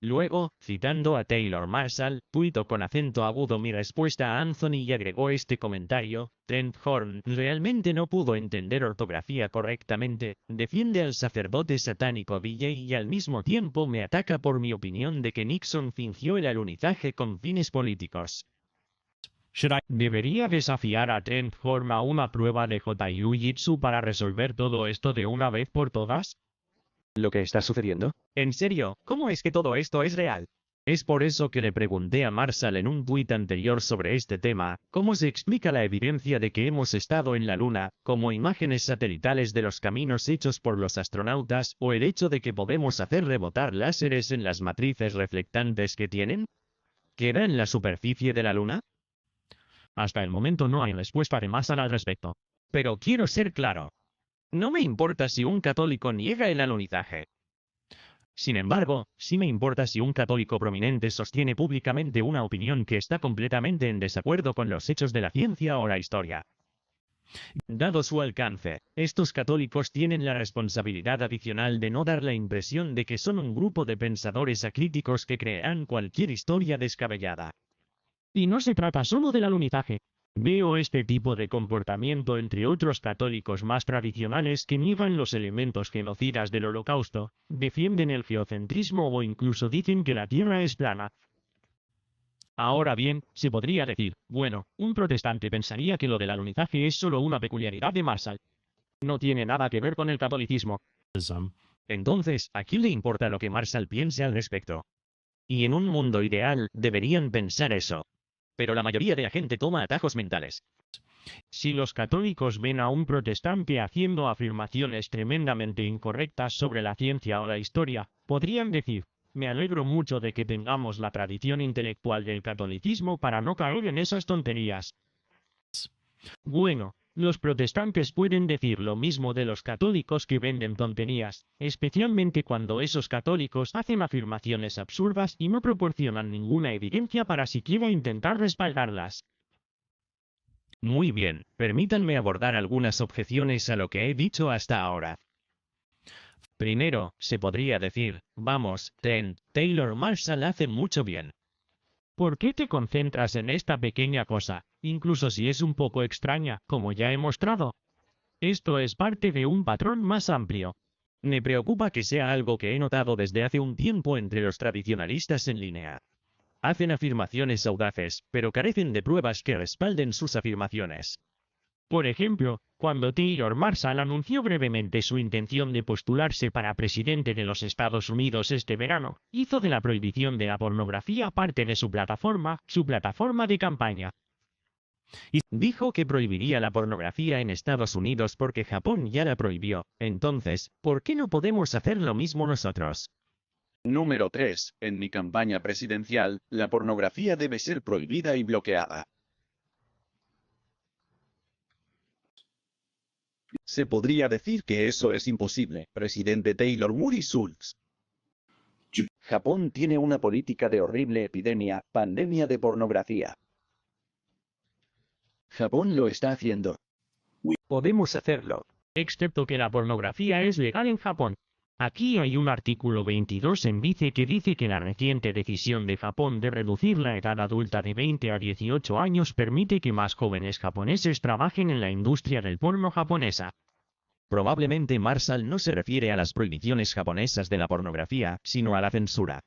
Luego, citando a Taylor Marshall, tuitó con acento agudo mi respuesta a Anthony y agregó este comentario, Trent Horn realmente no pudo entender ortografía correctamente, defiende al sacerdote satánico DJ y al mismo tiempo me ataca por mi opinión de que Nixon fingió el alunizaje con fines políticos. ¿Debería desafiar a Trent Horn a una prueba de Jiu-Jitsu para resolver todo esto de una vez por todas? ¿Lo que está sucediendo? ¿En serio? ¿Cómo es que todo esto es real? Es por eso que le pregunté a Marshall en un tuit anterior sobre este tema, ¿cómo se explica la evidencia de que hemos estado en la Luna, como imágenes satelitales de los caminos hechos por los astronautas, o el hecho de que podemos hacer rebotar láseres en las matrices reflectantes que tienen? ¿Queda en la superficie de la Luna? Hasta el momento no hay respuesta de Marshall al respecto. Pero quiero ser claro. No me importa si un católico niega el alunizaje. Sin embargo, sí me importa si un católico prominente sostiene públicamente una opinión que está completamente en desacuerdo con los hechos de la ciencia o la historia. Dado su alcance, estos católicos tienen la responsabilidad adicional de no dar la impresión de que son un grupo de pensadores acríticos que creerán cualquier historia descabellada. Y no se trata solo del alunizaje. Veo este tipo de comportamiento entre otros católicos más tradicionales que niegan los elementos genocidas del Holocausto, defienden el geocentrismo o incluso dicen que la Tierra es plana. Ahora bien, se podría decir, bueno, un protestante pensaría que lo del alunizaje es solo una peculiaridad de Marshall. No tiene nada que ver con el catolicismo. Entonces, ¿a quién le importa lo que Marshall piense al respecto? Y en un mundo ideal, deberían pensar eso. Pero la mayoría de la gente toma atajos mentales. Si los católicos ven a un protestante haciendo afirmaciones tremendamente incorrectas sobre la ciencia o la historia, podrían decir, me alegro mucho de que tengamos la tradición intelectual del catolicismo para no caer en esas tonterías. Bueno, los protestantes pueden decir lo mismo de los católicos que venden tonterías, especialmente cuando esos católicos hacen afirmaciones absurdas y no proporcionan ninguna evidencia para siquiera intentar respaldarlas. Muy bien, permítanme abordar algunas objeciones a lo que he dicho hasta ahora. Primero, se podría decir, vamos, Taylor Marshall hace mucho bien. ¿Por qué te concentras en esta pequeña cosa, incluso si es un poco extraña, como ya he mostrado? Esto es parte de un patrón más amplio. Me preocupa que sea algo que he notado desde hace un tiempo entre los tradicionalistas en línea. Hacen afirmaciones audaces, pero carecen de pruebas que respalden sus afirmaciones. Por ejemplo, cuando Taylor Marshall anunció brevemente su intención de postularse para presidente de los Estados Unidos este verano, hizo de la prohibición de la pornografía parte de su plataforma de campaña. Y dijo que prohibiría la pornografía en Estados Unidos porque Japón ya la prohibió. Entonces, ¿por qué no podemos hacer lo mismo nosotros? Número 3. En mi campaña presidencial, la pornografía debe ser prohibida y bloqueada. Se podría decir que eso es imposible, presidente Taylor Murray Schultz. Japón tiene una política de horrible pandemia de pornografía. Japón lo está haciendo. Podemos hacerlo. Excepto que la pornografía es legal en Japón. Aquí hay un artículo 22 en Vice que dice que la reciente decisión de Japón de reducir la edad adulta de 20 a 18 años permite que más jóvenes japoneses trabajen en la industria del porno japonesa. Probablemente Marshall no se refiere a las prohibiciones japonesas de la pornografía, sino a la censura.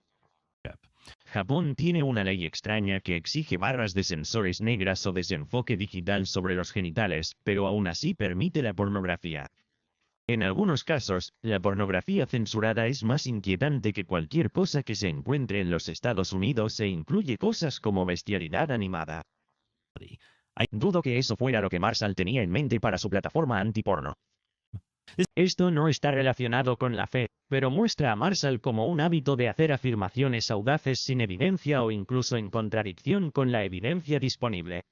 Japón tiene una ley extraña que exige barras de sensores negras o desenfoque digital sobre los genitales, pero aún así permite la pornografía. En algunos casos, la pornografía censurada es más inquietante que cualquier cosa que se encuentre en los Estados Unidos e incluye cosas como bestialidad animada. Dudo que eso fuera lo que Marshall tenía en mente para su plataforma antiporno. Esto no está relacionado con la fe, pero muestra a Marshall como un hábito de hacer afirmaciones audaces sin evidencia o incluso en contradicción con la evidencia disponible.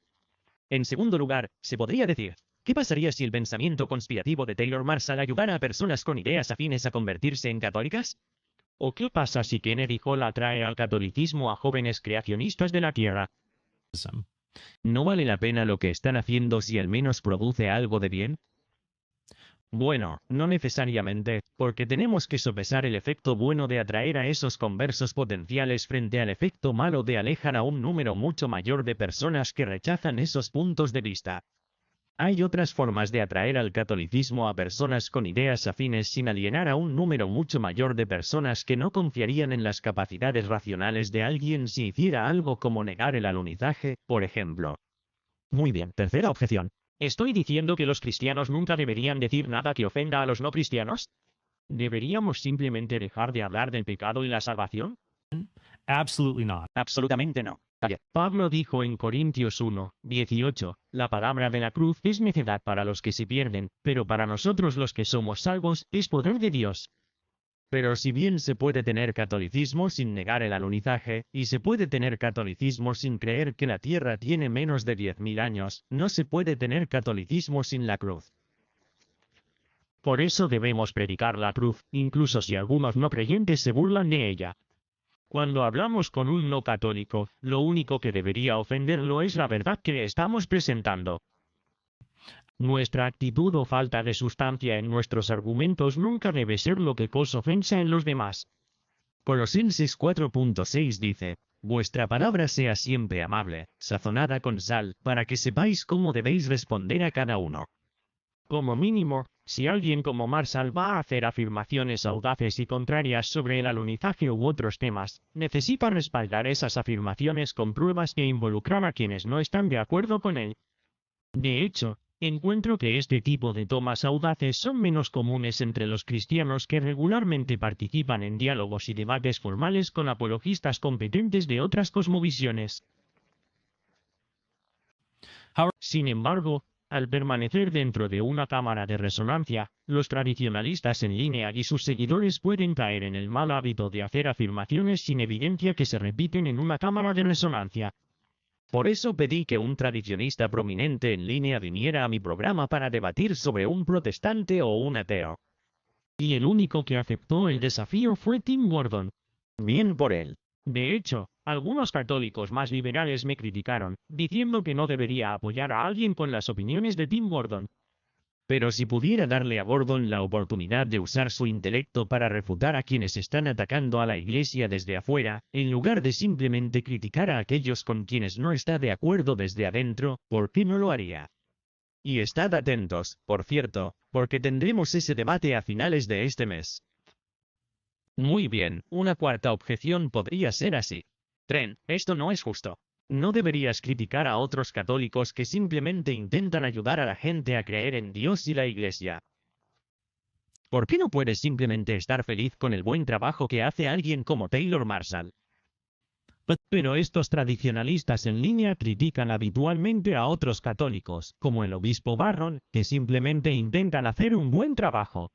En segundo lugar, se podría decir, ¿qué pasaría si el pensamiento conspirativo de Taylor Marshall ayudara a personas con ideas afines a convertirse en católicas? ¿O qué pasa si Kennedy Hall atrae al catolicismo a jóvenes creacionistas de la Tierra? ¿No vale la pena lo que están haciendo si al menos produce algo de bien? Bueno, no necesariamente, porque tenemos que sopesar el efecto bueno de atraer a esos conversos potenciales frente al efecto malo de alejar a un número mucho mayor de personas que rechazan esos puntos de vista. Hay otras formas de atraer al catolicismo a personas con ideas afines sin alienar a un número mucho mayor de personas que no confiarían en las capacidades racionales de alguien si hiciera algo como negar el alunizaje, por ejemplo. Muy bien, tercera objeción. ¿Estoy diciendo que los cristianos nunca deberían decir nada que ofenda a los no cristianos? ¿Deberíamos simplemente dejar de hablar del pecado y la salvación? Absolutely not. Absolutamente no. Pablo dijo en Corintios 1, 18, la palabra de la cruz es necedad para los que se pierden, pero para nosotros los que somos salvos, es poder de Dios. Pero si bien se puede tener catolicismo sin negar el alunizaje, y se puede tener catolicismo sin creer que la Tierra tiene menos de 10.000 años, no se puede tener catolicismo sin la cruz. Por eso debemos predicar la cruz, incluso si algunos no creyentes se burlan de ella. Cuando hablamos con un no católico, lo único que debería ofenderlo es la verdad que estamos presentando. Nuestra actitud o falta de sustancia en nuestros argumentos nunca debe ser lo que cause ofensa en los demás. Colosenses 4.6 dice, vuestra palabra sea siempre amable, sazonada con sal, para que sepáis cómo debéis responder a cada uno. Como mínimo, si alguien como Marshall va a hacer afirmaciones audaces y contrarias sobre el alunizaje u otros temas, necesita respaldar esas afirmaciones con pruebas que involucran a quienes no están de acuerdo con él. De hecho, encuentro que este tipo de tomas audaces son menos comunes entre los cristianos que regularmente participan en diálogos y debates formales con apologistas competentes de otras cosmovisiones. Sin embargo, al permanecer dentro de una cámara de resonancia, los tradicionalistas en línea y sus seguidores pueden caer en el mal hábito de hacer afirmaciones sin evidencia que se repiten en una cámara de resonancia. Por eso pedí que un tradicionista prominente en línea viniera a mi programa para debatir sobre un protestante o un ateo. Y el único que aceptó el desafío fue Tim Gordon. Bien por él. De hecho, Algunos católicos más liberales me criticaron, diciendo que no debería apoyar a alguien con las opiniones de Tim Gordon. Pero si pudiera darle a Gordon la oportunidad de usar su intelecto para refutar a quienes están atacando a la Iglesia desde afuera, en lugar de simplemente criticar a aquellos con quienes no está de acuerdo desde adentro, ¿por qué no lo haría? Y estad atentos, por cierto, porque tendremos ese debate a finales de este mes. Muy bien, una cuarta objeción podría ser así. Trent, esto no es justo. No deberías criticar a otros católicos que simplemente intentan ayudar a la gente a creer en Dios y la Iglesia. ¿Por qué no puedes simplemente estar feliz con el buen trabajo que hace alguien como Taylor Marshall? Pero estos tradicionalistas en línea critican habitualmente a otros católicos, como el obispo Barron, que simplemente intentan hacer un buen trabajo.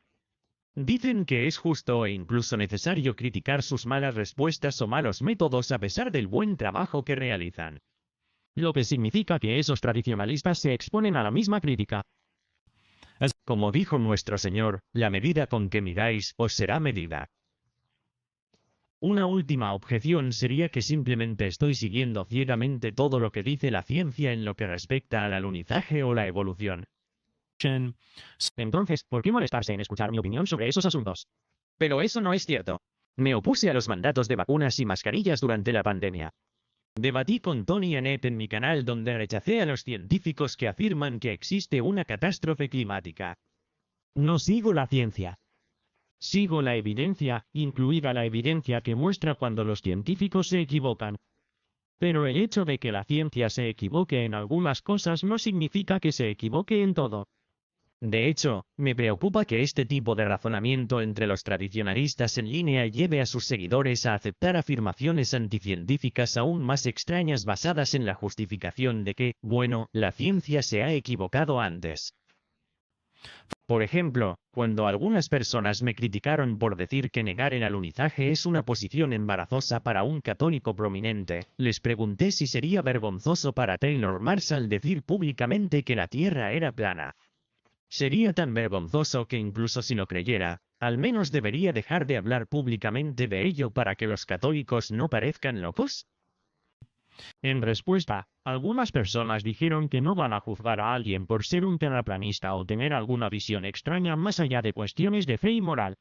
Dicen que es justo e incluso necesario criticar sus malas respuestas o malos métodos a pesar del buen trabajo que realizan. Lo que significa que esos tradicionalistas se exponen a la misma crítica. Como dijo nuestro Señor, la medida con que miráis os será medida. Una última objeción sería que simplemente estoy siguiendo ciegamente todo lo que dice la ciencia en lo que respecta al alunizaje o la evolución. Entonces, ¿por qué molestarse en escuchar mi opinión sobre esos asuntos? Pero eso no es cierto. Me opuse a los mandatos de vacunas y mascarillas durante la pandemia. Debatí con Tony Annette en mi canal donde rechacé a los científicos que afirman que existe una catástrofe climática. No sigo la ciencia. Sigo la evidencia, incluida la evidencia que muestra cuando los científicos se equivocan. Pero el hecho de que la ciencia se equivoque en algunas cosas no significa que se equivoque en todo. De hecho, me preocupa que este tipo de razonamiento entre los tradicionalistas en línea lleve a sus seguidores a aceptar afirmaciones anticientíficas aún más extrañas basadas en la justificación de que, bueno, la ciencia se ha equivocado antes. Por ejemplo, cuando algunas personas me criticaron por decir que negar el alunizaje es una posición embarazosa para un católico prominente, les pregunté si sería vergonzoso para Taylor Marshall decir públicamente que la Tierra era plana. Sería tan vergonzoso que incluso si lo creyera, al menos debería dejar de hablar públicamente de ello para que los católicos no parezcan locos. En respuesta, algunas personas dijeron que no van a juzgar a alguien por ser un terraplanista o tener alguna visión extraña más allá de cuestiones de fe y moral.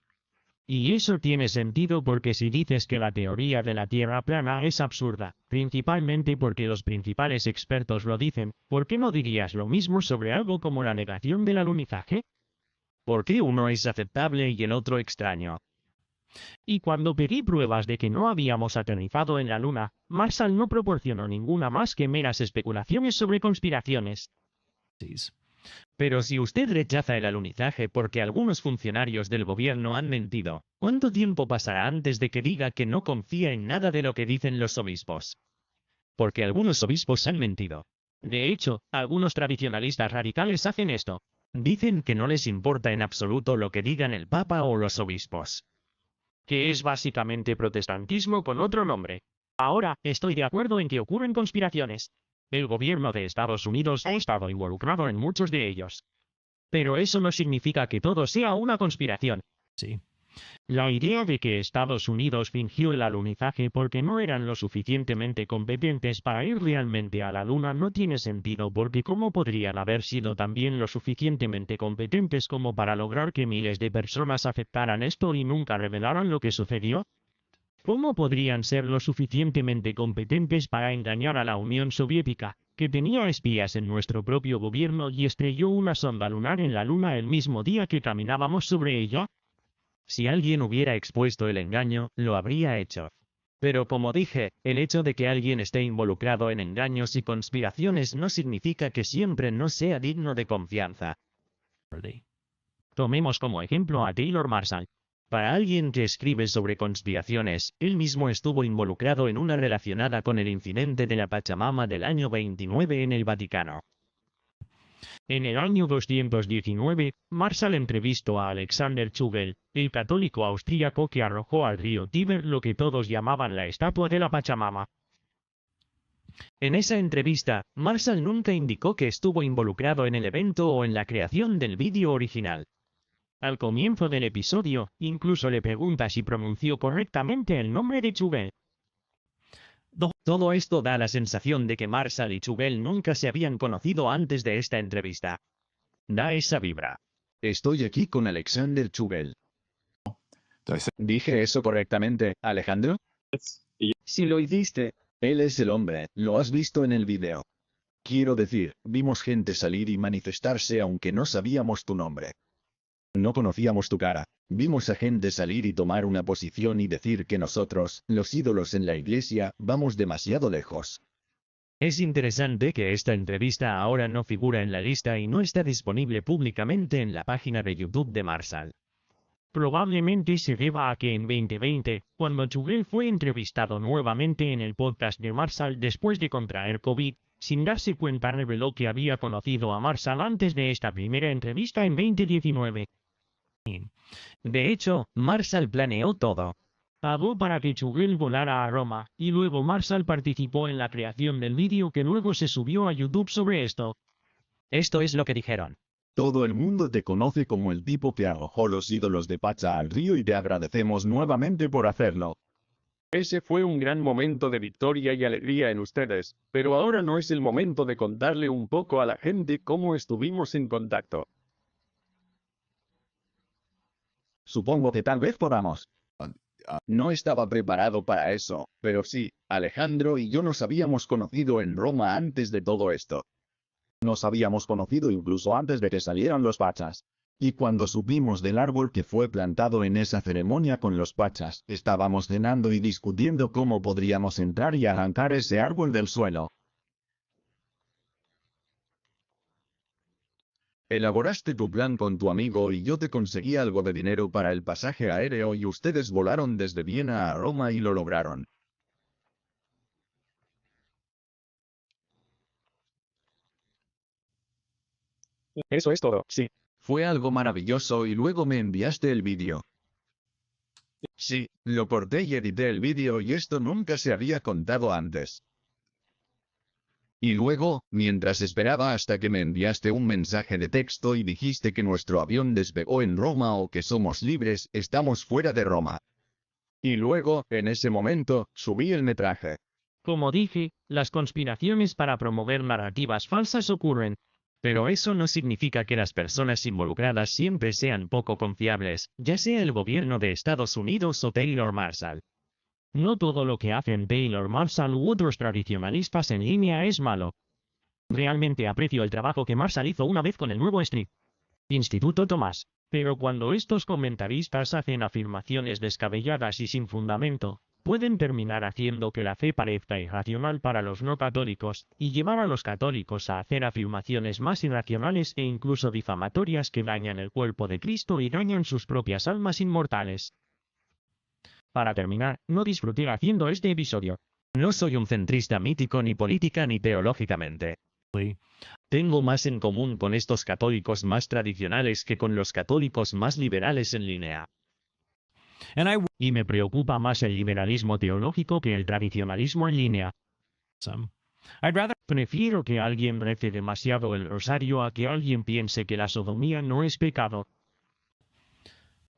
Y eso tiene sentido porque si dices que la teoría de la Tierra plana es absurda, principalmente porque los principales expertos lo dicen, ¿por qué no dirías lo mismo sobre algo como la negación del alunizaje? ¿Por qué uno es aceptable y el otro extraño? Y cuando pedí pruebas de que no habíamos aterrizado en la Luna, Marshall no proporcionó ninguna más que meras especulaciones sobre conspiraciones. Pero si usted rechaza el alunizaje porque algunos funcionarios del gobierno han mentido, ¿cuánto tiempo pasará antes de que diga que no confía en nada de lo que dicen los obispos? Porque algunos obispos han mentido. De hecho, algunos tradicionalistas radicales hacen esto. Dicen que no les importa en absoluto lo que digan el Papa o los obispos. Que es básicamente protestantismo con otro nombre. Ahora, estoy de acuerdo en que ocurren conspiraciones. El gobierno de Estados Unidos ha estado involucrado en muchos de ellos. Pero eso no significa que todo sea una conspiración. Sí. La idea de que Estados Unidos fingió el alunizaje porque no eran lo suficientemente competentes para ir realmente a la Luna no tiene sentido porque ¿cómo podrían haber sido también lo suficientemente competentes como para lograr que miles de personas aceptaran esto y nunca revelaran lo que sucedió? ¿Cómo podrían ser lo suficientemente competentes para engañar a la Unión Soviética, que tenía espías en nuestro propio gobierno y estrelló una sonda lunar en la Luna el mismo día que caminábamos sobre ella? Si alguien hubiera expuesto el engaño, lo habría hecho. Pero como dije, el hecho de que alguien esté involucrado en engaños y conspiraciones no significa que siempre no sea digno de confianza. Tomemos como ejemplo a Taylor Marshall. Para alguien que escribe sobre conspiraciones, él mismo estuvo involucrado en una relacionada con el incidente de la Pachamama del año 29 en el Vaticano. En el año 219, Marshall entrevistó a Alexander Chugel, el católico austríaco que arrojó al río Tíber lo que todos llamaban la estatua de la Pachamama. En esa entrevista, Marshall nunca indicó que estuvo involucrado en el evento o en la creación del vídeo original. Al comienzo del episodio, incluso le pregunta si pronunció correctamente el nombre de Chugel. Todo esto da la sensación de que Marshall y Chugel nunca se habían conocido antes de esta entrevista. Da esa vibra. Estoy aquí con Alexander Chugel. ¿Dije eso correctamente, Alejandro? Si lo hiciste, Él es el hombre, lo has visto en el video. Quiero decir, vimos gente salir y manifestarse aunque no sabíamos tu nombre. No conocíamos tu cara. Vimos a gente salir y tomar una posición y decir que nosotros, los ídolos en la iglesia, vamos demasiado lejos. Es interesante que esta entrevista ahora no figura en la lista y no está disponible públicamente en la página de YouTube de Marshall. Probablemente se deba a que en 2020, cuando Chugel fue entrevistado nuevamente en el podcast de Marshall después de contraer COVID, sin darse cuenta reveló que había conocido a Marshall antes de esta primera entrevista en 2019. De hecho, Marshall planeó todo. Pagó para que Chugel volara a Roma, y luego Marshall participó en la creación del vídeo que luego se subió a YouTube sobre esto. Esto es lo que dijeron. Todo el mundo te conoce como el tipo que arrojó los ídolos de Pacha al río y te agradecemos nuevamente por hacerlo. Ese fue un gran momento de victoria y alegría en ustedes, pero ahora no es el momento de contarle un poco a la gente cómo estuvimos en contacto. Supongo que tal vez podamos. No estaba preparado para eso, pero sí, Alejandro y yo nos habíamos conocido en Roma antes de todo esto. Nos habíamos conocido incluso antes de que salieran los Pachas. Y cuando supimos del árbol que fue plantado en esa ceremonia con los Pachas, estábamos cenando y discutiendo cómo podríamos entrar y arrancar ese árbol del suelo. Elaboraste tu plan con tu amigo y yo te conseguí algo de dinero para el pasaje aéreo y ustedes volaron desde Viena a Roma y lo lograron. Eso es todo, sí. Fue algo maravilloso y luego me enviaste el vídeo. Sí, lo corté y edité el vídeo y esto nunca se había contado antes. Y luego, mientras esperaba hasta que me enviaste un mensaje de texto y dijiste que nuestro avión despegó en Roma o que somos libres, estamos fuera de Roma. Y luego, en ese momento, subí el metraje. Como dije, las conspiraciones para promover narrativas falsas ocurren. Pero eso no significa que las personas involucradas siempre sean poco confiables, ya sea el gobierno de Estados Unidos o Taylor Marshall. No todo lo que hacen Taylor Marshall u otros tradicionalistas en línea es malo. Realmente aprecio el trabajo que Marshall hizo una vez con el nuevo Street Instituto Tomás. Pero cuando estos comentaristas hacen afirmaciones descabelladas y sin fundamento, pueden terminar haciendo que la fe parezca irracional para los no católicos, y llevar a los católicos a hacer afirmaciones más irracionales e incluso difamatorias que dañan el cuerpo de Cristo y dañan sus propias almas inmortales. Para terminar, no disfruté haciendo este episodio. No soy un centrista mítico ni política ni teológicamente. Tengo más en común con estos católicos más tradicionales que con los católicos más liberales en línea. Y me preocupa más el liberalismo teológico que el tradicionalismo en línea. Prefiero que alguien rece demasiado el rosario a que alguien piense que la sodomía no es pecado.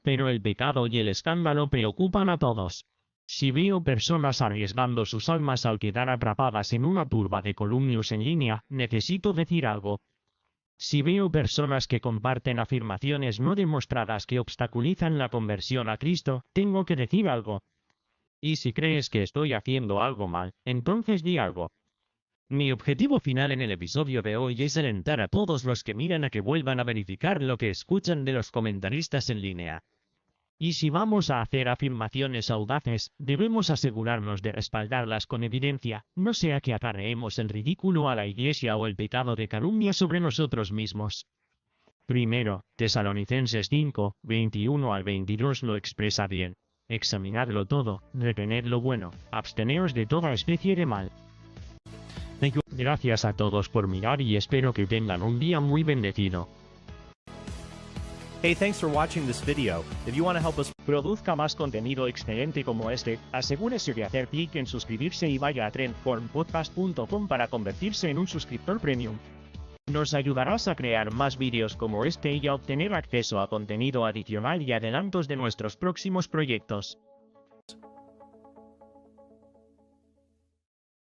Pero el pecado y el escándalo preocupan a todos. Si veo personas arriesgando sus almas al quedar atrapadas en una turba de columnios en línea, necesito decir algo. Si veo personas que comparten afirmaciones no demostradas que obstaculizan la conversión a Cristo, tengo que decir algo. Y si crees que estoy haciendo algo mal, entonces di algo. Mi objetivo final en el episodio de hoy es alentar a todos los que miran a que vuelvan a verificar lo que escuchan de los comentaristas en línea. Y si vamos a hacer afirmaciones audaces, debemos asegurarnos de respaldarlas con evidencia, no sea que acarreemos en ridículo a la Iglesia o el pecado de calumnia sobre nosotros mismos. Primero, Tesalonicenses 5, 21 al 22 lo expresa bien. Examinadlo todo, retened lo bueno, absteneos de toda especie de mal. Gracias a todos por mirar y espero que tengan un día muy bendecido. Hey, thanks for watching this video. If you want to help us Produzca más contenido excelente como este, asegúrese de hacer clic en suscribirse y vaya a trendformpodcast.com para convertirse en un suscriptor premium. Nos ayudarás a crear más vídeos como este y a obtener acceso a contenido adicional y adelantos de nuestros próximos proyectos.